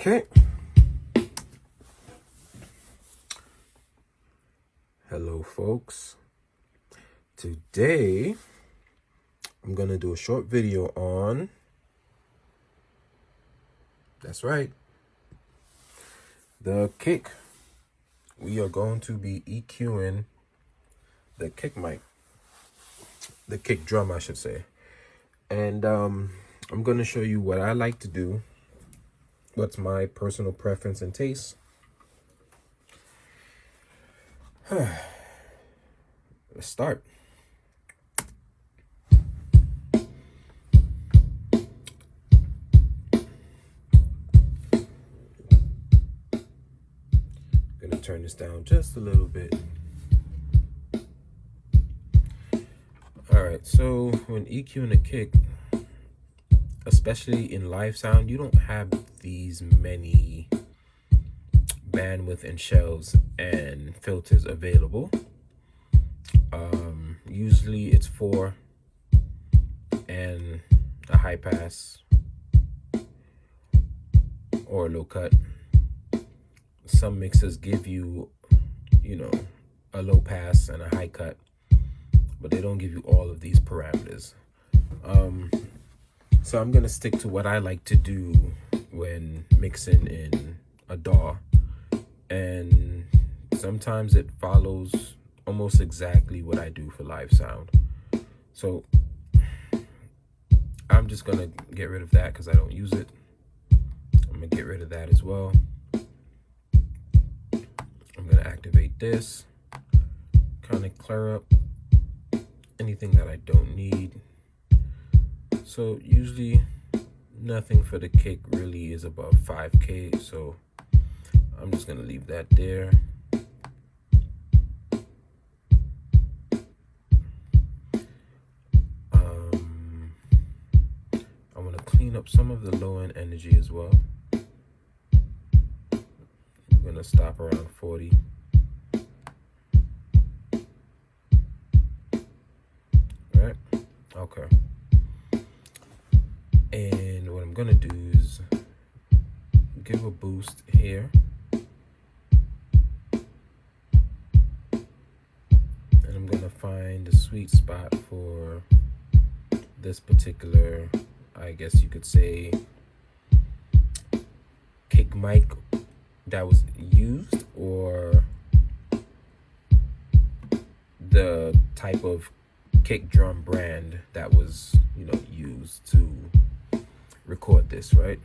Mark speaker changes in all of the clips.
Speaker 1: Okay. Hello, folks. Today, I'm going to do a short video on, that's right, the kick. We are going to be EQing the kick mic, the kick drum, I should say. And I'm going to show you what I like to do, what's my personal preference and taste. Let's start. Gonna turn this down just a little bit. All right, so when EQing a kick, especially in live sound, you don't have these many bandwidth and shells and filters available. Usually it's 4 and a high pass or a low cut. Some mixers give you, a low pass and a high cut, but they don't give you all of these parameters. So I'm gonna stick to what I like to do when mixing in a DAW, and sometimes it follows almost exactly what I do for live sound. So I'm just gonna get rid of that because I don't use it. I'm gonna get rid of that as well. I'm gonna activate this, kind of clear up anything that I don't need. So usually nothing for the kick really is above 5K, so I'm just gonna leave that there. I want to clean up some of the low end energy as well. I'm gonna stop around 40. All right, okay. And what I'm gonna do is give a boost here. And I'm gonna find a sweet spot for this particular, I guess you could say, kick mic that was used, or the type of kick drum brand that was, used to record this, right?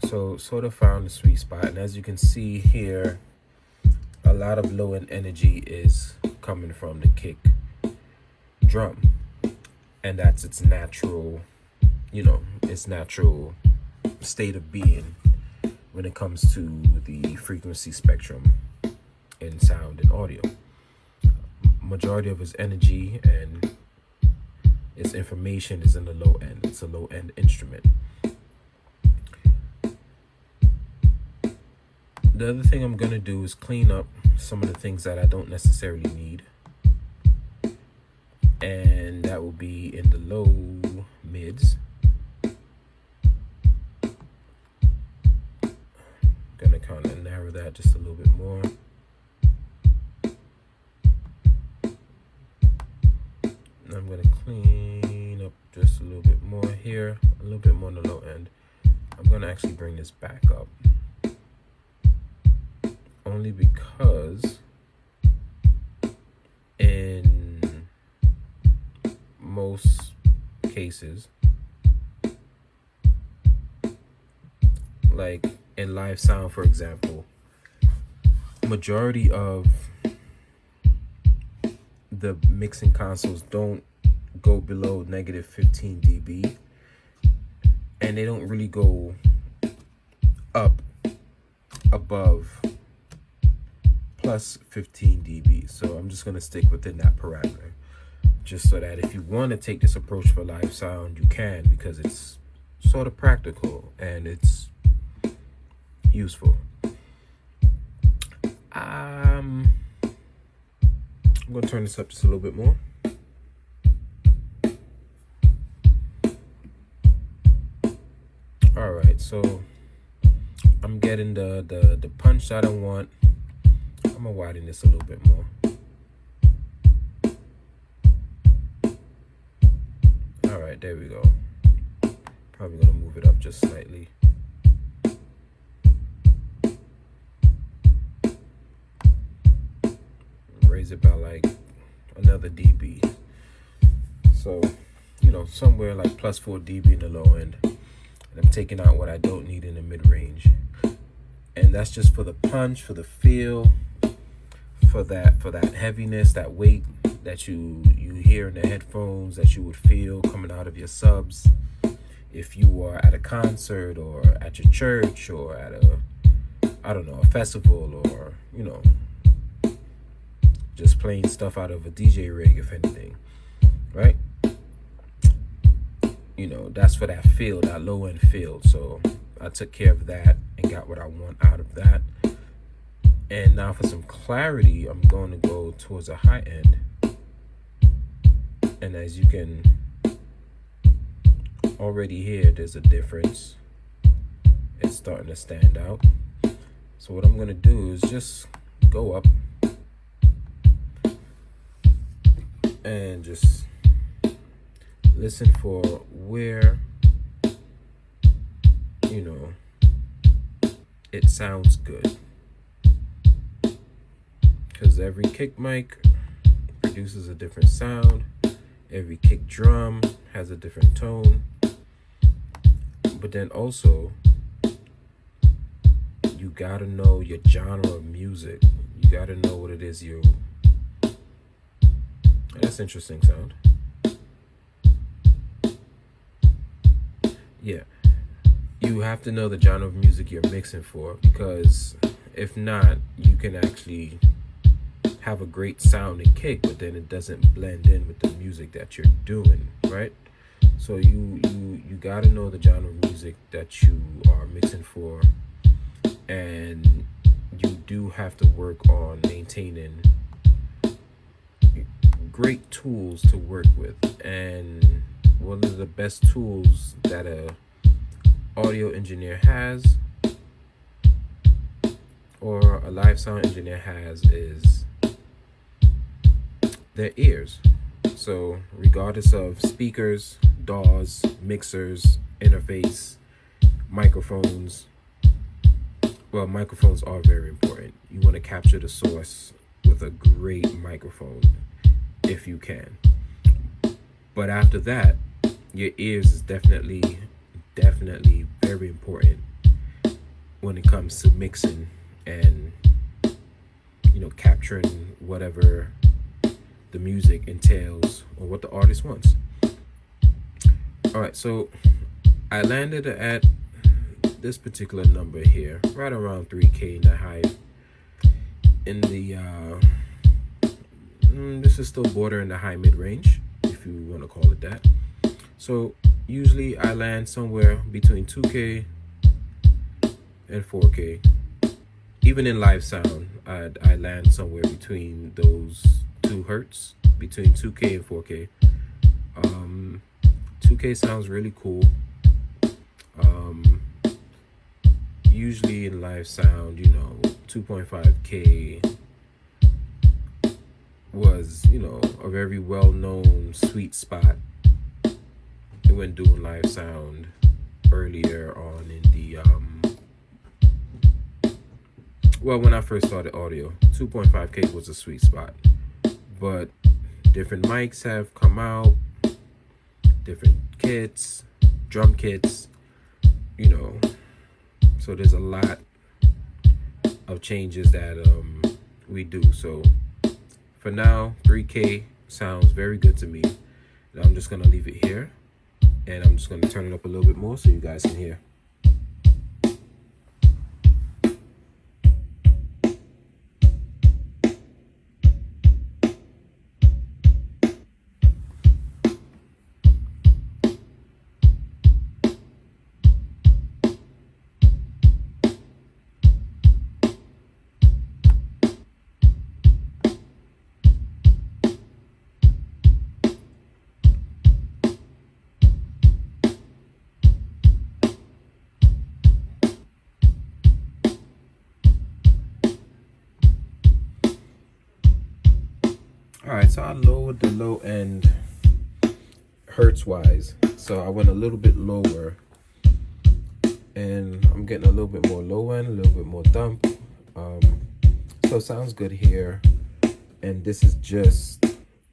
Speaker 1: So sort of found the sweet spot, and as you can see here, a lot of low end energy is coming from the kick drum, and that's its natural, its natural state of being when it comes to the frequency spectrum in sound and audio. Majority of its energy and its information is in the low end. It's a low end instrument. The other thing I'm gonna do is clean up some of the things that I don't necessarily need, and that will be in the low mids. Gonna kind of narrow that just a little bit more. And I'm gonna clean up just a little bit more here, a little bit more on the low end. I'm gonna actually bring this back up, only because in most cases, like in live sound, for example, majority of the mixing consoles don't go below negative 15 dB, and they don't really go up above plus 15 dB. So I'm just gonna stick within that parameter, just so that if you want to take this approach for live sound, you can, because it's sort of practical and it's useful. I'm gonna turn this up just a little bit more. All right, so I'm getting the punch that I want. I'm gonna widen this a little bit more. All right, there we go. Probably gonna move it up just slightly. Raise it by like another dB. So, somewhere like plus 4 dB in the low end. And I'm taking out what I don't need in the mid range. And that's just for the punch, for the feel, for that heaviness, that weight that you hear in the headphones, that you would feel coming out of your subs if you were at a concert or at your church or at a festival, or just playing stuff out of a DJ rig, if anything, right? That's for that feel, that low end feel. So I took care of that and got what I want out of that. And now for some clarity, I'm going to go towards a high end. And as you can already hear, there's a difference. It's starting to stand out. So what I'm going to do is just go up and just listen for where it sounds good, because every kick mic produces a different sound, every kick drum has a different tone, but then also you gotta know your genre of music. You gotta know what it is that's interesting sound. Yeah, you have to know the genre of music you're mixing for, because if not, you can actually have a great sounding kick, but then it doesn't blend in with the music that you're doing, right? So you gotta know the genre of music that you are mixing for, and you do have to work on maintaining great tools to work with. And one of the best tools that a audio engineer has, or a live sound engineer has, is their ears. So regardless of speakers, DAWs, mixers, interface, microphones, well, microphones are very important. You want to capture the source with a great microphone if you can. But after that, your ears is definitely very important when it comes to mixing and capturing whatever the music entails or what the artist wants. All right, so I landed at this particular number here, right around 3K in the high. In the this is still bordering the high mid range, if you want to call it that. So usually I land somewhere between 2K and 4K. Even in live sound, I land somewhere between those 2 hertz, between 2K and 4K. 2K sounds really cool. Usually in live sound, 2.5K was, a very well-known sweet spot when doing live sound earlier on in the when I first started audio. 2.5K was a sweet spot, but different mics have come out, different kits, drum kits, so there's a lot of changes that we do. So for now, 3K sounds very good to me. And I'm just gonna leave it here, and I'm just gonna turn it up a little bit more so you guys can hear. All right, so I lowered the low end hertz wise. So I went a little bit lower, and I'm getting a little bit more low end, a little bit more thump. So it sounds good here. And this is just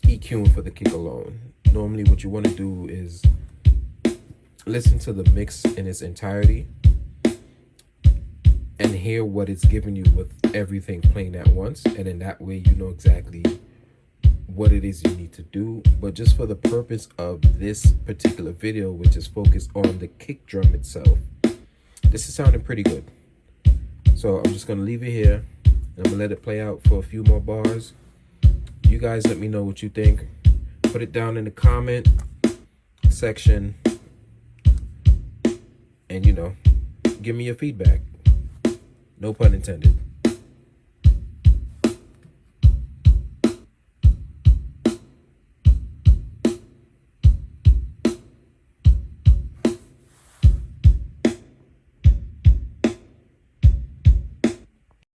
Speaker 1: EQing for the kick alone. Normally what you want to do is listen to the mix in its entirety and hear what it's giving you with everything playing at once, and in that way you know exactly what it is you need to do. But just for the purpose of this particular video, which is focused on the kick drum itself, this is sounding pretty good. So I'm just gonna leave it here, and I'm gonna let it play out for a few more bars. You guys let me know what you think. Put it down in the comment section, and give me your feedback. No pun intended.